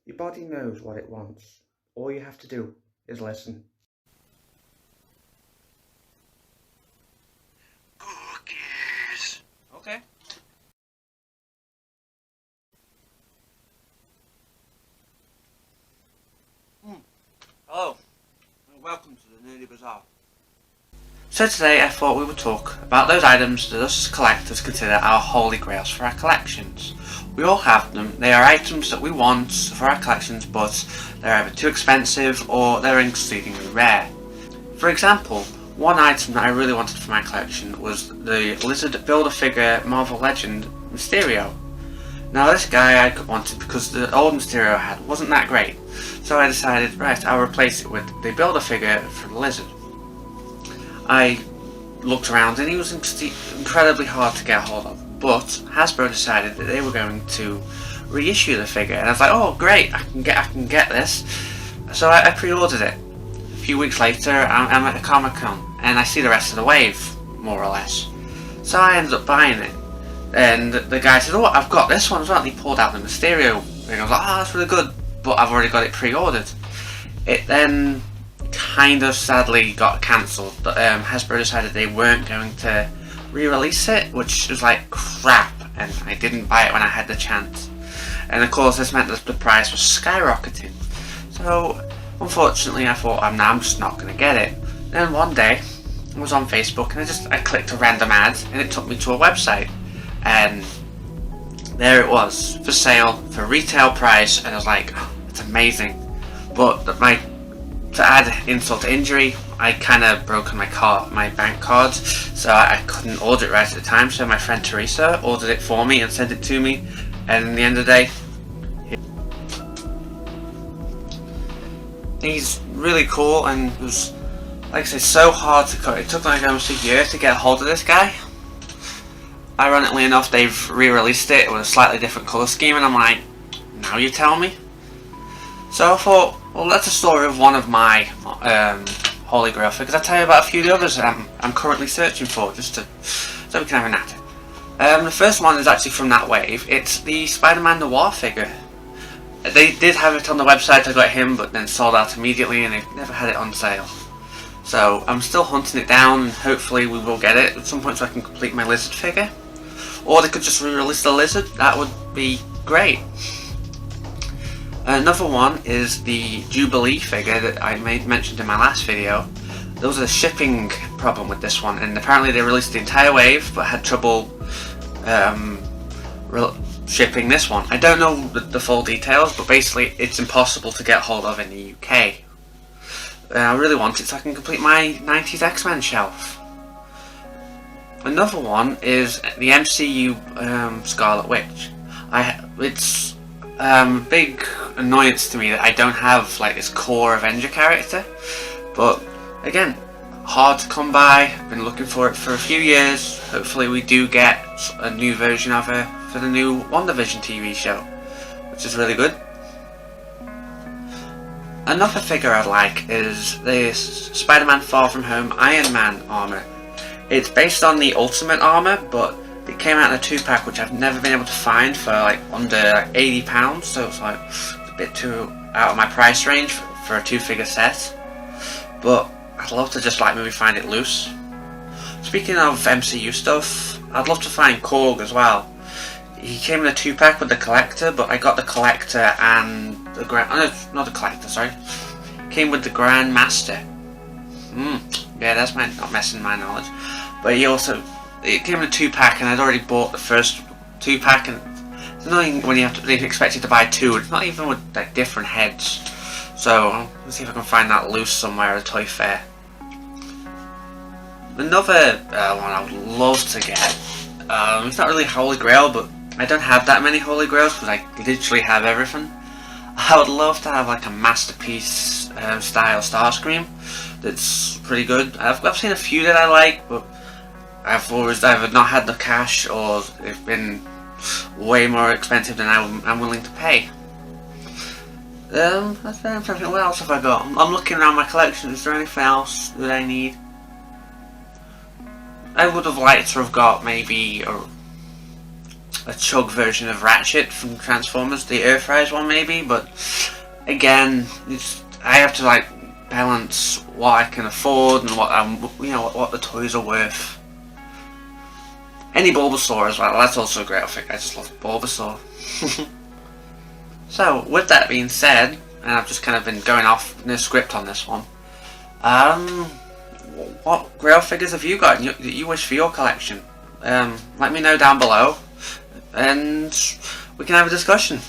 Your body knows what it wants. All you have to do is listen. Cookies. Okay. Hello, and welcome to the Nerdy Bazaar. So today I thought we would talk about those items that us as collectors consider our holy grails for our collections. We all have them. They are items that we want for our collections, but they're either too expensive or they're exceedingly rare. For example, one item that I really wanted for my collection was the Lizard Build-A-Figure Marvel Legend Mysterio. Now this guy I wanted because the old Mysterio I had wasn't that great, so I decided, right, I'll replace it with the Build-A-Figure for the Lizard. I looked around and he was incredibly hard to get hold of, but Hasbro decided that they were going to reissue the figure, and I was like, oh great, I can get this. So I pre-ordered it. A few weeks later I'm at a Comic-Con and I see the rest of the wave, more or less. So I ended up buying it, and the guy said, oh, I've got this one as well, and he pulled out the Mysterio thing. I was like, oh, that's really good, but I've already got it pre-ordered. It then kind of sadly got cancelled. Hasbro decided they weren't going to re-release it, which was like crap, and I didn't buy it when I had the chance. And of course this meant that the price was skyrocketing. So unfortunately I thought, I'm just not going to get it. Then one day I was on Facebook and I clicked a random ad and it took me to a website, and there it was, for sale for retail price, and I was like, oh, it's amazing. But to add insult to injury, I kind of broke my bank card, so I couldn't order it right at the time. So my friend Teresa ordered it for me and sent it to me, and in the end of the day, he's really cool, and it was, like I say, so hard to cut. It took like almost a year to get a hold of this guy. Ironically enough, they've re-released it with a slightly different colour scheme, and I'm like, now you tell me? So I thought, well, that's a story of one of my Holy Grail figures. I'll tell you about a few of the others that I'm currently searching for, so we can have a natter. The first one is actually from that wave. It's the Spider-Man Noir figure. They did have it on the website, I got him, but then sold out immediately, and they've never had it on sale. So I'm still hunting it down, and hopefully we will get it at some point so I can complete my Lizard figure. Or they could just re-release the Lizard, that would be great. Another one is the Jubilee figure that I mentioned in my last video. There was a shipping problem with this one, and apparently they released the entire wave but had trouble shipping this one. I don't know the full details, but basically it's impossible to get hold of in the UK. I really want it so I can complete my 90s X-Men shelf. Another one is the MCU Scarlet Witch. It's big annoyance to me that I don't have like this core Avenger character, but again, hard to come by. Been looking for it for a few years. Hopefully we do get a new version of her for the new WandaVision TV show, which is really good. Another figure I'd like is this Spider-Man Far From Home Iron Man armor. It's based on the Ultimate armor, but it came out in a 2-pack, which I've never been able to find for like under like £80, so it's like a bit too out of my price range for a 2-figure set. But I'd love to just like maybe find it loose. Speaking of MCU stuff, I'd love to find Korg as well. He came in a 2-pack with the collector, but I got the collector and the not the collector, sorry. Came with the Grand Master. Yeah, that's not messing my knowledge. But it came in a 2-pack, and I'd already bought the first 2-pack, and it's annoying when they expect you to buy 2. It's not even with like different heads. So let's see if I can find that loose somewhere at a toy fair. Another one I would love to get. It's not really Holy Grail, but I don't have that many Holy Grails because I literally have everything. I would love to have like a masterpiece style Starscream that's pretty good. I've seen a few that I like, but I've always either not had the cash or they've been way more expensive than I'm willing to pay. That's everything. What else have I got? I'm looking around my collection. Is there anything else that I need? I would have liked to have got maybe a chug version of Ratchet from Transformers, the Earthrise one maybe, but again, I have to like balance what I can afford and what the toys are worth. Any Bulbasaur as well, that's also a great figure. I just love Bulbasaur. So, with that being said, and I've just kind of been going off no script on this one, what Grail figures have you got that you wish for your collection? Let me know down below, and we can have a discussion.